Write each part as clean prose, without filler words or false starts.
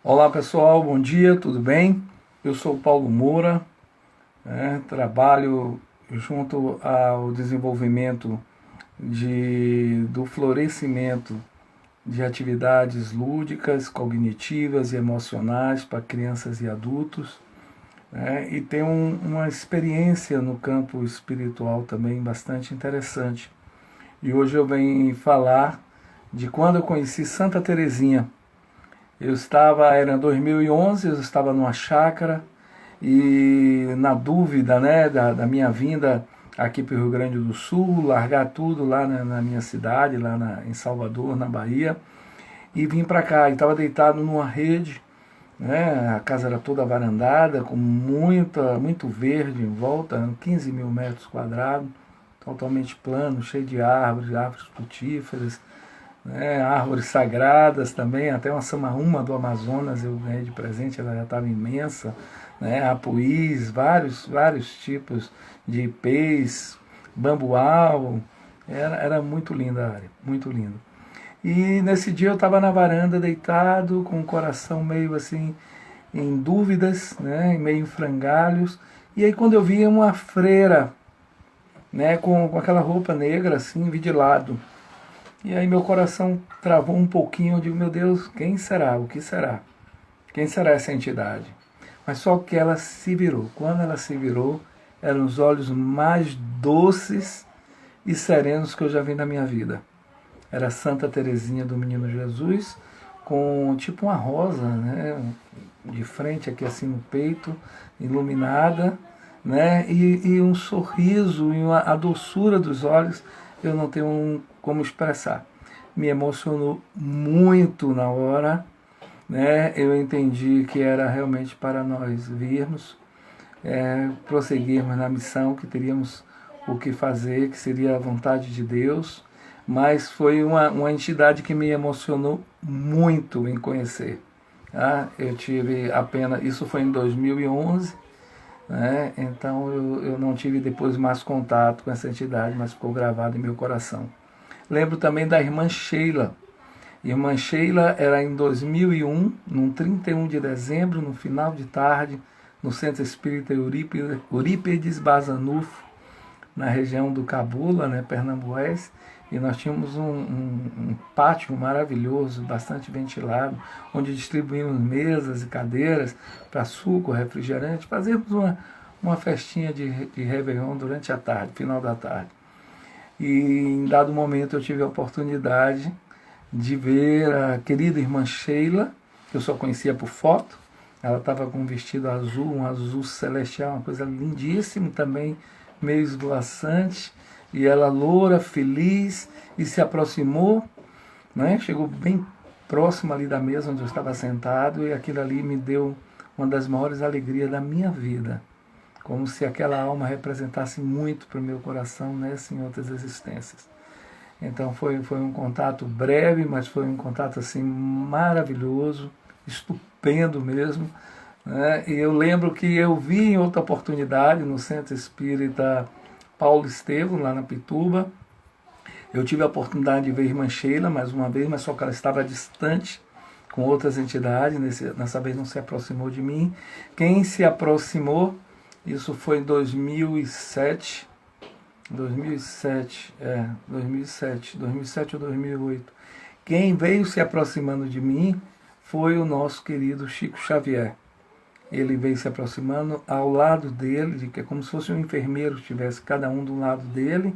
Olá pessoal, bom dia, tudo bem? Eu sou Paulo Moura, trabalho junto ao desenvolvimento do florescimento de atividades lúdicas, cognitivas e emocionais para crianças e adultos, e tenho uma experiência no campo espiritual também bastante interessante. E hoje eu venho falar de quando eu conheci Santa Teresinha. Era em 2011, eu estava numa chácara e na dúvida, da minha vinda aqui para o Rio Grande do Sul, largar tudo lá na minha cidade, em Salvador, na Bahia, e vim para cá. E estava deitado numa rede, né? A casa era toda varandada, com muito verde em volta, 15 mil metros quadrados, totalmente plano, cheio de árvores frutíferas, árvores sagradas também, até uma samaruma do Amazonas eu ganhei de presente, ela já estava imensa, apuís, vários tipos de ipês, bambual, era muito linda a área, muito lindo. E nesse dia eu estava na varanda deitado, com o coração meio assim em dúvidas, meio em frangalhos, e aí quando eu vi uma freira, com aquela roupa negra assim, vi de lado. E aí meu coração travou um pouquinho, eu digo, meu Deus, quem será? O que será? Quem será essa entidade? Mas só que ela se virou. Quando ela se virou, eram os olhos mais doces e serenos que eu já vi na minha vida. Era Santa Teresinha do Menino Jesus, com tipo uma rosa, de frente aqui assim no peito, iluminada, e um sorriso e a doçura dos olhos, eu não tenho como expressar. Me emocionou muito na hora, eu entendi que era realmente para nós virmos, prosseguirmos na missão, que teríamos o que fazer, que seria a vontade de Deus, mas foi uma entidade que me emocionou muito em conhecer. Eu tive apenas, isso foi em 2011, então eu não tive depois mais contato com essa entidade, mas ficou gravado em meu coração. Lembro também da irmã Sheila. Irmã Sheila era em 2001, num 31 de dezembro, no final de tarde, no Centro Espírita Eurípides Bazanufo, na região do Cabula, Pernambués, e nós tínhamos um pátio maravilhoso, bastante ventilado, onde distribuímos mesas e cadeiras para suco, refrigerante, fazíamos uma festinha de Réveillon durante a tarde, final da tarde. E em dado momento eu tive a oportunidade de ver a querida irmã Sheila, que eu só conhecia por foto. Ela estava com um vestido azul, um azul celestial, uma coisa lindíssima também, meio esvoaçante, e ela loura, feliz, e se aproximou, chegou bem próximo ali da mesa onde eu estava sentado, e aquilo ali me deu uma das maiores alegrias da minha vida, como se aquela alma representasse muito para o meu coração em outras existências. Então foi um contato breve, mas foi um contato assim maravilhoso, estupendo mesmo. E eu lembro que eu vi em outra oportunidade no Centro Espírita Paulo Estevam, lá na Pituba. Eu tive a oportunidade de ver a irmã Sheila mais uma vez, mas só que ela estava distante com outras entidades, nessa vez não se aproximou de mim. Quem se aproximou, isso foi em 2007 ou 2008. Quem veio se aproximando de mim foi o nosso querido Chico Xavier. Ele veio se aproximando ao lado dele, que é como se fosse um enfermeiro que estivesse cada um do lado dele,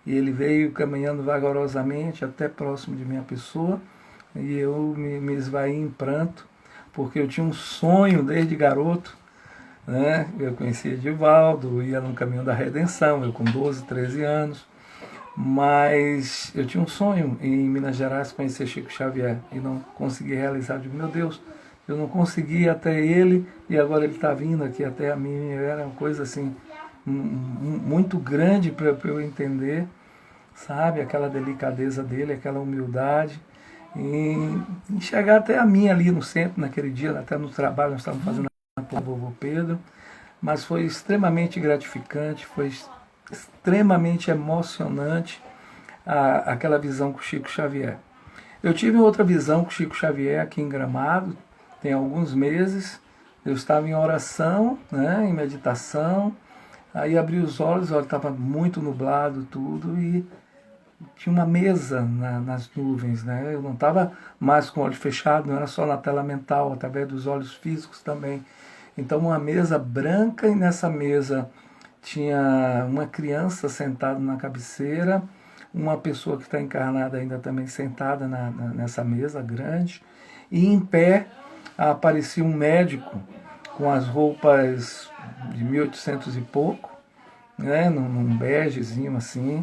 e ele veio caminhando vagarosamente até próximo de minha pessoa, e eu me esvaí em pranto, porque eu tinha um sonho desde garoto, eu conhecia Edivaldo, ia no caminho da redenção, eu com 12, 13 anos, mas eu tinha um sonho em Minas Gerais conhecer Chico Xavier e não consegui realizar. Eu digo, meu Deus, eu não consegui ir até ele e agora ele está vindo aqui até a mim. Era uma coisa assim muito grande para eu entender, sabe, aquela delicadeza dele, aquela humildade, e chegar até a mim ali no centro naquele dia, até no trabalho nós estávamos fazendo com o vovô Pedro, mas foi extremamente gratificante, foi extremamente emocionante aquela visão com o Chico Xavier. Eu tive outra visão com o Chico Xavier aqui em Gramado, tem alguns meses. Eu estava em oração, né, em meditação, aí abri os olhos, estava muito nublado tudo, e tinha uma mesa nas nuvens, né? Eu não estava mais com o olho fechado, não era só na tela mental, através dos olhos físicos também. Então uma mesa branca, e nessa mesa tinha uma criança sentada na cabeceira, uma pessoa que está encarnada ainda também sentada nessa mesa grande, e em pé aparecia um médico com as roupas de 1800 e pouco, né, num begezinho assim,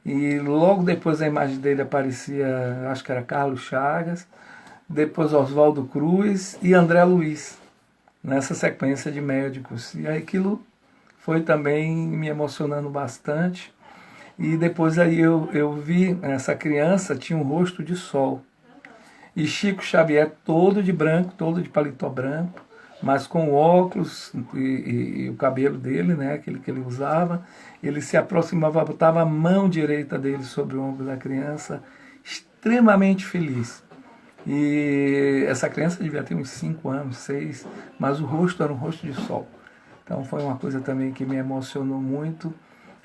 e logo depois a imagem dele aparecia, acho que era Carlos Chagas, depois Oswaldo Cruz e André Luiz, nessa sequência de médicos. E aí aquilo foi também me emocionando bastante. E depois aí eu vi essa criança, tinha um rosto de sol. E Chico Xavier todo de branco, todo de paletó branco, mas com óculos e o cabelo dele, né, aquele que ele usava. Ele se aproximava, botava a mão direita dele sobre o ombro da criança, extremamente feliz. E essa criança devia ter uns 5 anos, 6, mas o rosto era um rosto de sol. Então foi uma coisa também que me emocionou muito,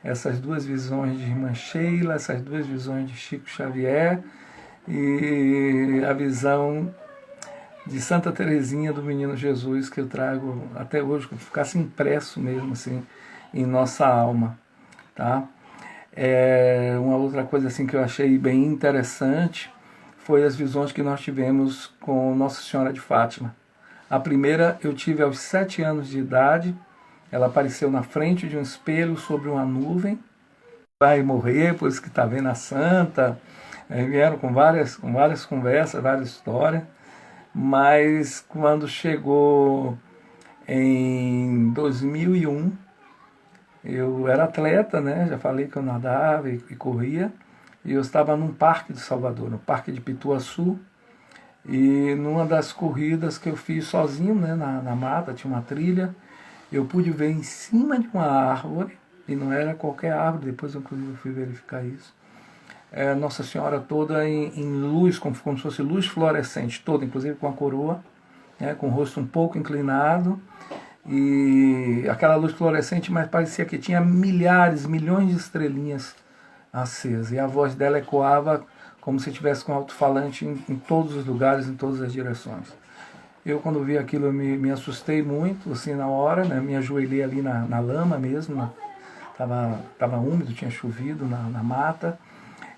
essas duas visões de Irmã Sheila, essas duas visões de Chico Xavier e a visão de Santa Teresinha do Menino Jesus, que eu trago até hoje, que ficasse impresso mesmo assim em nossa alma, tá? Uma outra coisa assim que eu achei bem interessante foi as visões que nós tivemos com Nossa Senhora de Fátima. A primeira eu tive aos 7 anos de idade. Ela apareceu na frente de um espelho sobre uma nuvem. Vai morrer, por isso que está vendo a santa. Vieram com várias conversas, várias histórias. Mas quando chegou em 2001, eu era atleta, né? Já falei que eu nadava e corria. E eu estava num parque de Salvador, no Parque de Pituaçu. E numa das corridas que eu fiz sozinho, né, na mata, tinha uma trilha, eu pude ver em cima de uma árvore, e não era qualquer árvore, depois inclusive eu fui verificar isso, Nossa Senhora toda em luz, como se fosse luz fluorescente, toda, inclusive com a coroa, né, com o rosto um pouco inclinado, e aquela luz fluorescente, mas parecia que tinha milhares, milhões de estrelinhas acesas, e a voz dela ecoava como se estivesse com alto-falante em todos os lugares, em todas as direções. Eu, quando vi aquilo, eu me assustei muito, assim, na hora, né? Me ajoelhei ali na lama mesmo, tava úmido, tinha chovido na mata,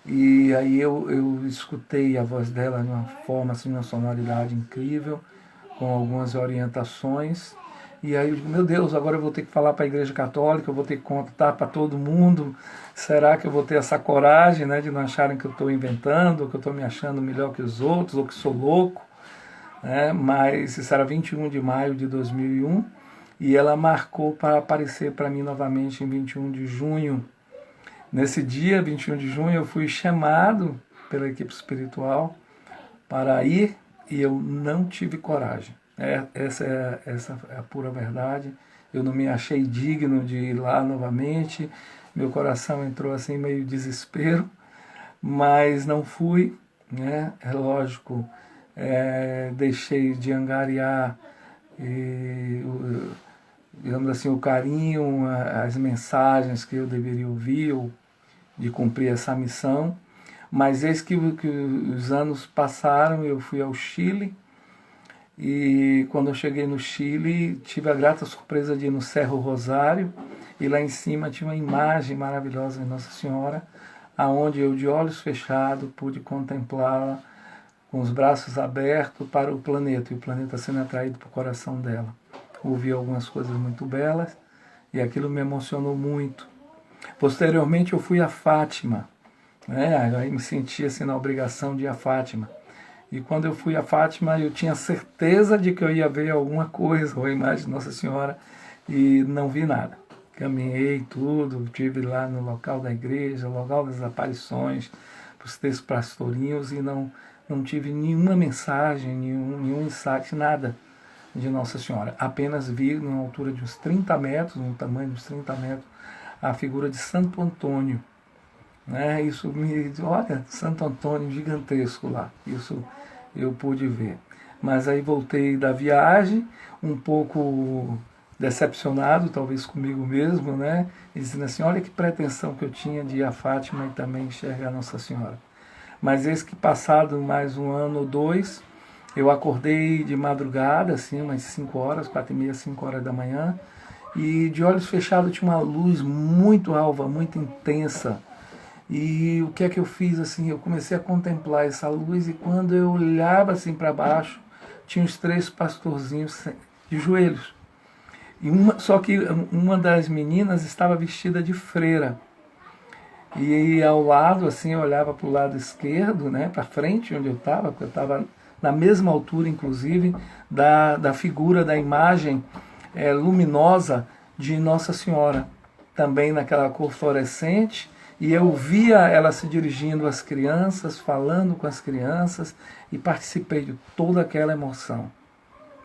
e aí eu escutei a voz dela de uma forma, assim, uma sonoridade incrível, com algumas orientações, e aí eu digo, meu Deus, agora eu vou ter que falar para a Igreja Católica, eu vou ter que contar para todo mundo, será que eu vou ter essa coragem, né, de não acharem que eu estou inventando, ou que eu estou me achando melhor que os outros, ou que sou louco, né? Mas isso era 21 de maio de 2001, e ela marcou para aparecer para mim novamente em 21 de junho. Nesse dia, 21 de junho, eu fui chamado pela equipe espiritual para ir, e eu não tive coragem. Essa é a pura verdade. Eu não me achei digno de ir lá novamente. Meu coração entrou assim meio desespero, mas não fui, né? É lógico, deixei de angariar, digamos assim, o carinho, as mensagens que eu deveria ouvir, ou de cumprir essa missão. Mas eis que os anos passaram, eu fui ao Chile, e quando eu cheguei no Chile, tive a grata surpresa de ir no Cerro Rosário, e lá em cima tinha uma imagem maravilhosa de Nossa Senhora, aonde eu, de olhos fechados, pude contemplá-la com os braços abertos para o planeta, e o planeta sendo atraído para o coração dela. Ouvi algumas coisas muito belas, e aquilo me emocionou muito. Posteriormente eu fui a Fátima, né? Aí me senti assim, na obrigação de ir a Fátima. E quando eu fui a Fátima, eu tinha certeza de que eu ia ver alguma coisa, ou a imagem de Nossa Senhora, e não vi nada. Caminhei tudo, estive lá no local da igreja, local das aparições, os textos pastorinhos, e não tive nenhuma mensagem, nenhum insight, nada de Nossa Senhora. Apenas vi, numa altura de uns 30 metros, no tamanho de uns 30 metros, a figura de Santo Antônio. Né? Isso me diz, olha, Santo Antônio gigantesco lá. Isso eu pude ver. Mas aí voltei da viagem, um pouco decepcionado, talvez comigo mesmo, né? E dizendo assim, olha que pretensão que eu tinha de ir a Fátima e também enxergar Nossa Senhora. Mas eis que passado mais um ano ou dois, eu acordei de madrugada, assim, umas 5 horas, 4h30, 5 horas da manhã, e de olhos fechados tinha uma luz muito alva, muito intensa. E o que é que eu fiz assim? Eu comecei a contemplar essa luz e quando eu olhava assim para baixo, tinha os 3 pastorzinhos de joelhos. Só que uma das meninas estava vestida de freira. E ao lado, assim, eu olhava para o lado esquerdo, né, para frente onde eu estava, porque eu estava na mesma altura, inclusive, da figura, da imagem luminosa de Nossa Senhora, também naquela cor fluorescente, e eu via ela se dirigindo às crianças, falando com as crianças, e participei de toda aquela emoção.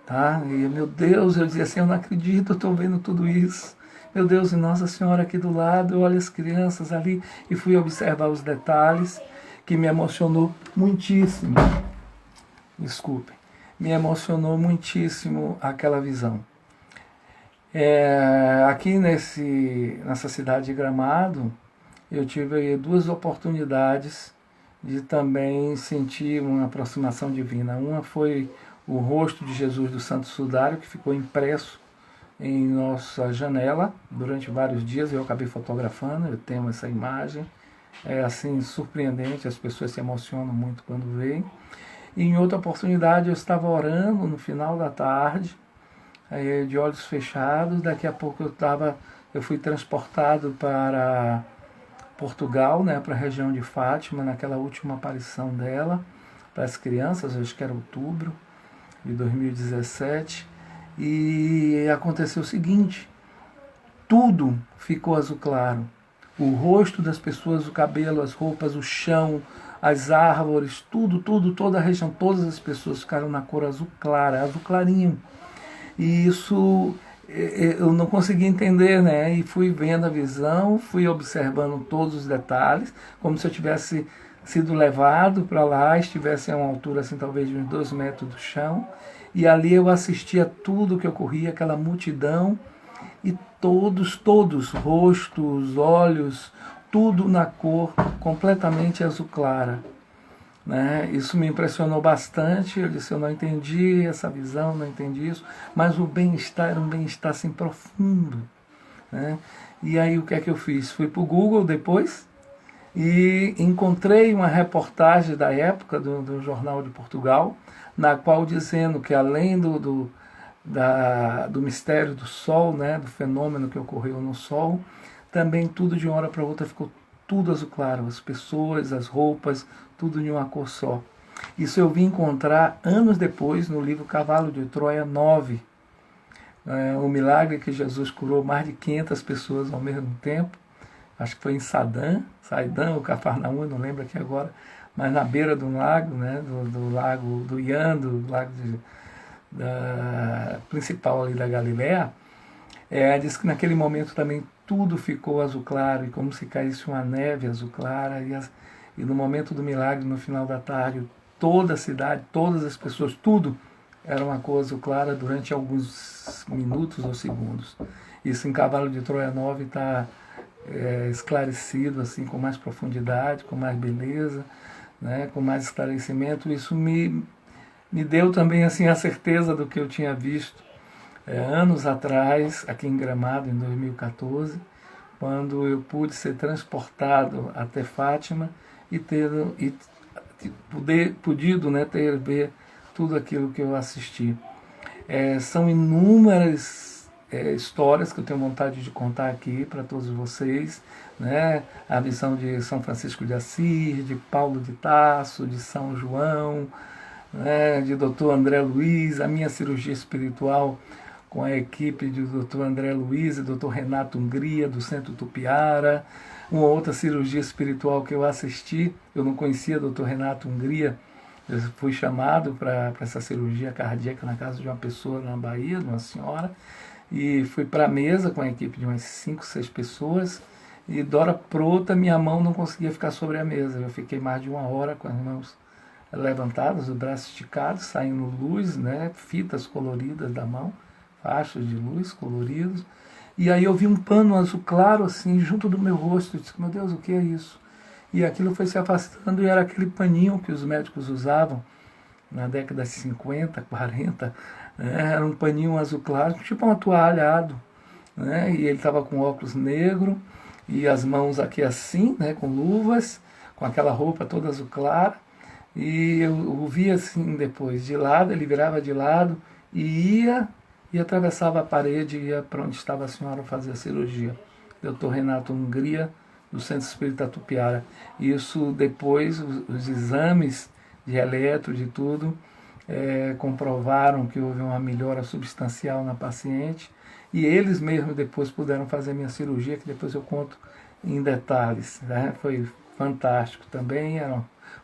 Tá? E, meu Deus, eu dizia assim, eu não acredito, eu estou vendo tudo isso. Meu Deus, e Nossa Senhora aqui do lado, eu olho as crianças ali, e fui observar os detalhes, que me emocionou muitíssimo. Desculpem. Me emocionou muitíssimo aquela visão. Aqui nessa cidade de Gramado, eu tive 2 oportunidades de também sentir uma aproximação divina. Uma foi o rosto de Jesus do Santo Sudário, que ficou impresso em nossa janela durante vários dias. Eu acabei fotografando, eu tenho essa imagem. É assim, surpreendente, as pessoas se emocionam muito quando veem. E em outra oportunidade eu estava orando no final da tarde, de olhos fechados. Daqui a pouco eu fui transportado para Portugal, né, para a região de Fátima, naquela última aparição dela para as crianças, acho que era outubro de 2017, e aconteceu o seguinte: tudo ficou azul claro. O rosto das pessoas, o cabelo, as roupas, o chão, as árvores, tudo, toda a região, todas as pessoas ficaram na cor azul clara, azul clarinho. E isso eu não consegui entender, né? E fui vendo a visão, fui observando todos os detalhes, como se eu tivesse sido levado para lá, estivesse a uma altura assim, talvez de uns 2 metros do chão, e ali eu assistia tudo o que ocorria, aquela multidão, e todos, rostos, olhos, tudo na cor completamente azul clara. Né? Isso me impressionou bastante. Eu disse, eu não entendi essa visão, não entendi isso, mas o bem-estar era um bem-estar assim profundo. Né? E aí o que é que eu fiz? Fui para o Google depois e encontrei uma reportagem da época do Jornal de Portugal, na qual dizendo que além do mistério do Sol, né, do fenômeno que ocorreu no Sol, também tudo de uma hora para outra ficou tudo azul claro, as pessoas, as roupas, tudo de uma cor só. Isso eu vim encontrar anos depois no livro Cavalo de Troia 9, o milagre que Jesus curou mais de 500 pessoas ao mesmo tempo. Acho que foi em Saidã ou Cafarnaum, eu não lembro aqui agora, mas na beira do lago, né, do lago do Ian, do lago principal ali da Galileia. Diz que naquele momento também tudo ficou azul claro, e como se caísse uma neve azul clara, e no momento do milagre, no final da tarde, toda a cidade, todas as pessoas, tudo era uma cor azul clara durante alguns minutos ou segundos. Isso em Cavalo de Troia 9 está esclarecido assim, com mais profundidade, com mais beleza, né, com mais esclarecimento. Isso me deu também assim a certeza do que eu tinha visto anos atrás, aqui em Gramado, em 2014, quando eu pude ser transportado até Fátima e podido, né, ver tudo aquilo que eu assisti. São inúmeras histórias que eu tenho vontade de contar aqui para todos vocês, né? A visão de São Francisco de Assis, de Paulo de Tarso, de São João, né? De Dr. André Luiz, a minha cirurgia espiritual com a equipe de Dr. André Luiz e Dr. Renato Hungria, do Centro Tupiara. Uma outra cirurgia espiritual que eu assisti, eu não conhecia Dr. Renato Hungria, eu fui chamado para essa cirurgia cardíaca na casa de uma pessoa na Bahia, de uma senhora, e fui para a mesa com a equipe de umas 5, 6 pessoas, e Dora Prota, minha mão não conseguia ficar sobre a mesa. Eu fiquei mais de 1 hora com as mãos levantadas, os braços esticados, saindo luz, né, fitas coloridas da mão, faixas de luz coloridos. E aí eu vi um pano azul claro assim junto do meu rosto. Eu disse, meu Deus, o que é isso? E aquilo foi se afastando e era aquele paninho que os médicos usavam na década de 50, 40, né? Era um paninho azul claro, tipo um atoalhado, né? E ele estava com óculos negro e as mãos aqui assim, né? Com luvas, com aquela roupa toda azul clara. E eu o vi assim depois, de lado, ele virava de lado e ia e atravessava a parede e ia para onde estava a senhora fazer a cirurgia. Dr. Renato Hungria, do Centro Espírita Tupiara. Isso depois, os exames de eletro, de tudo, comprovaram que houve uma melhora substancial na paciente e eles mesmos depois puderam fazer minha cirurgia, que depois eu conto em detalhes. Né? Foi fantástico também,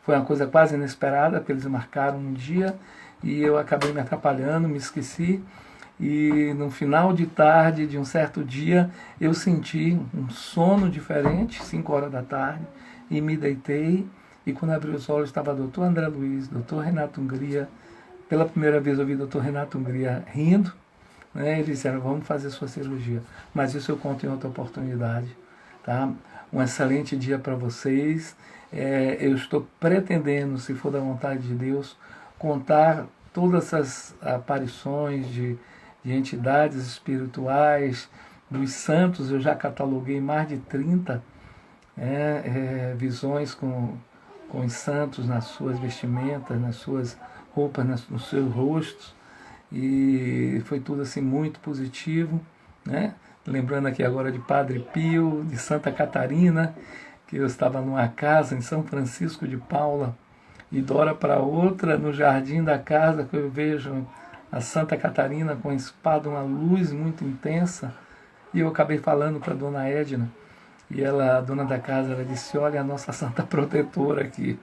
foi uma coisa quase inesperada, porque eles marcaram um dia e eu acabei me atrapalhando, me esqueci. E no final de tarde de um certo dia eu senti um sono diferente, 5 horas da tarde, e me deitei. E quando abri os olhos estava o doutor André Luiz, doutor Renato Hungria. Pela primeira vez eu vi o doutor Renato Hungria rindo. Né? Eles disseram, vamos fazer sua cirurgia. Mas isso eu conto em outra oportunidade. Tá? Um excelente dia para vocês. Eu estou pretendendo, se for da vontade de Deus, contar todas essas aparições de entidades espirituais, dos santos. Eu já cataloguei mais de 30 visões com os santos nas suas vestimentas, nas suas roupas, nos seus rostos, e foi tudo assim muito positivo, né? Lembrando aqui agora de Padre Pio, de Santa Catarina, que eu estava numa casa em São Francisco de Paula, e de hora para outra, no jardim da casa, que eu vejo a Santa Catarina com a espada, uma luz muito intensa, e eu acabei falando para a dona Edna, e ela, a dona da casa, ela disse, olha a nossa santa protetora aqui.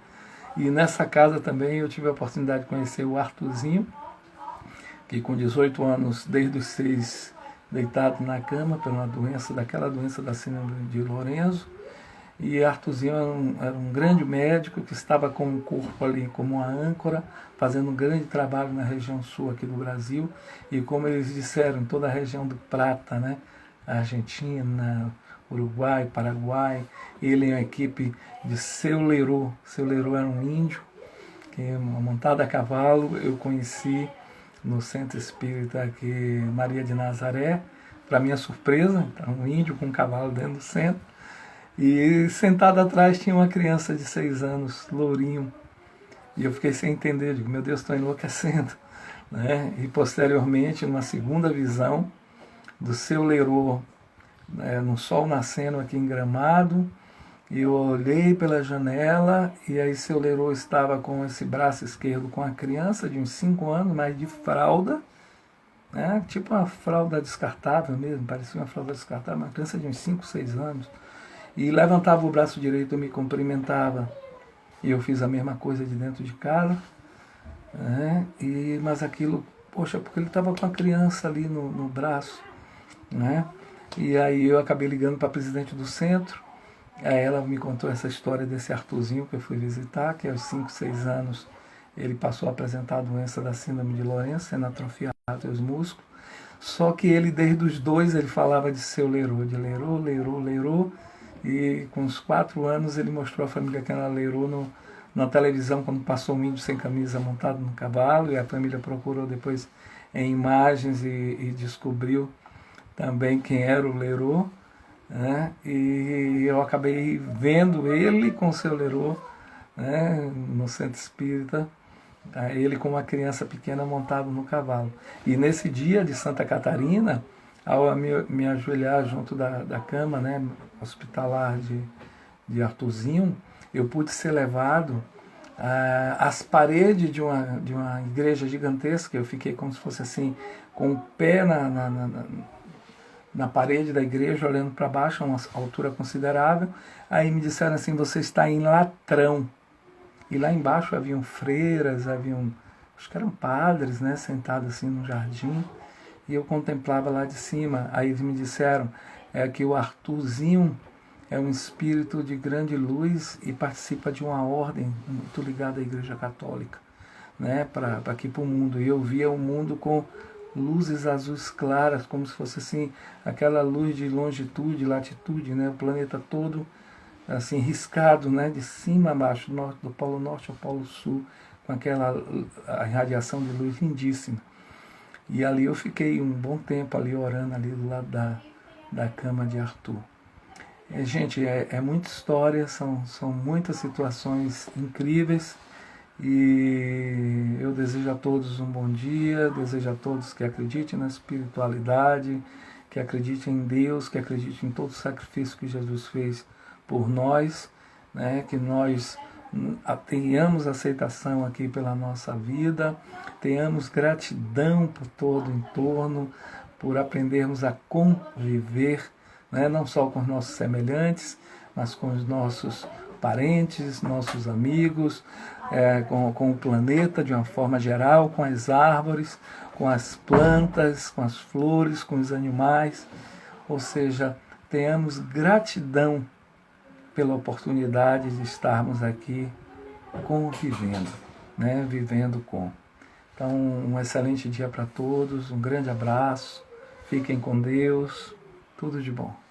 E nessa casa também eu tive a oportunidade de conhecer o Arthurzinho, que com 18 anos, desde os 6, deitado na cama por uma doença, daquela doença da síndrome de Lorenzo. E Arthurzinho era um grande médico que estava com o corpo ali como uma âncora, fazendo um grande trabalho na região sul aqui do Brasil. E como eles disseram, em toda a região do Prata, né? Argentina, Uruguai, Paraguai. Ele em uma equipe de Seu Lerô. Seu Lerô era um índio, que montado a cavalo, eu conheci no Centro Espírita aqui, Maria de Nazaré, para minha surpresa, um índio com um cavalo dentro do centro. E sentado atrás tinha uma criança de 6 anos, lourinho. E eu fiquei sem entender, digo, meu Deus, estou enlouquecendo. Né? E posteriormente, numa segunda visão do Seu Lerô, no sol nascendo aqui em Gramado, e eu olhei pela janela e aí Seu Lerô estava com esse braço esquerdo com a criança de uns 5 anos, mas de fralda, né? Tipo uma fralda descartável mesmo, parecia uma fralda descartável, uma criança de uns 5, 6 anos. E levantava o braço direito e me cumprimentava. E eu fiz a mesma coisa de dentro de casa. Né? Mas aquilo, poxa, porque ele estava com a criança ali no braço. Né? E aí eu acabei ligando para a presidente do centro. Aí ela me contou essa história desse Arthurzinho que eu fui visitar, que aos 5, 6 anos ele passou a apresentar a doença da síndrome de Lorenzo, sendo atrofiado os músculos. Só que ele, desde os 2, ele falava de Seu Lerô, de Lerô, Lerô, Lerô. E com uns 4 anos ele mostrou a família que era Lerô na televisão, quando passou um índio sem camisa montado no cavalo, e a família procurou depois em imagens e descobriu também quem era o Lerô. Né? E eu acabei vendo ele com o Seu Lerô, né? No Centro Espírita, ele com uma criança pequena montado no cavalo. E nesse dia de Santa Catarina, ao me ajoelhar junto da cama, né, hospitalar de Arthurzinho, eu pude ser levado às paredes de uma igreja gigantesca. Eu fiquei como se fosse assim, com o pé na parede da igreja, olhando para baixo, a uma altura considerável. Aí me disseram assim, você está em Latrão. E lá embaixo haviam freiras, acho que eram padres, né, sentados assim no jardim. E eu contemplava lá de cima. Aí eles me disseram que o Arthurzinho é um espírito de grande luz e participa de uma ordem muito ligada à Igreja Católica, né, para aqui para o mundo. E eu via o mundo com luzes azuis claras, como se fosse assim, aquela luz de longitude, latitude, né, o planeta todo assim riscado, né, de cima a baixo, do Polo Norte ao Polo Sul, com aquela a radiação de luz lindíssima. E ali eu fiquei um bom tempo ali orando ali do lado da cama de Arthur. Gente, é muita história, são muitas situações incríveis, e eu desejo a todos um bom dia, desejo a todos que acreditem na espiritualidade, que acreditem em Deus, que acreditem em todo o sacrifício que Jesus fez por nós, né? Que nós tenhamos aceitação aqui pela nossa vida, tenhamos gratidão por todo o entorno, por aprendermos a conviver, né? Não só com os nossos semelhantes, mas com os nossos parentes, nossos amigos, com o planeta de uma forma geral, com as árvores, com as plantas, com as flores, com os animais. Ou seja, tenhamos gratidão pela oportunidade de estarmos aqui convivendo, né? Vivendo com. Então, um excelente dia para todos, um grande abraço, fiquem com Deus, tudo de bom.